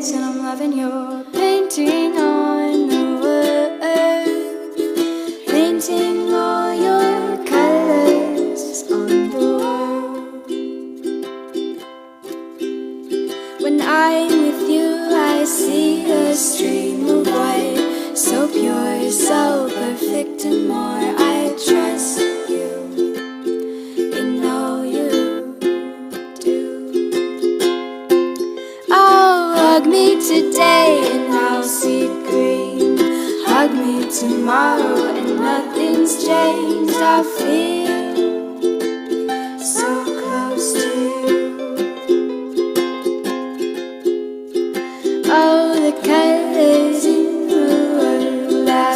days, and I'm loving your painting on the wood, painting all your colors on the world. When I'm with you, I see a stream of white, so pure, so perfect, and more. I trust you, you know you do. Oh, hug me today and I'll see green. Hug me tomorrow and nothing's changed. I feel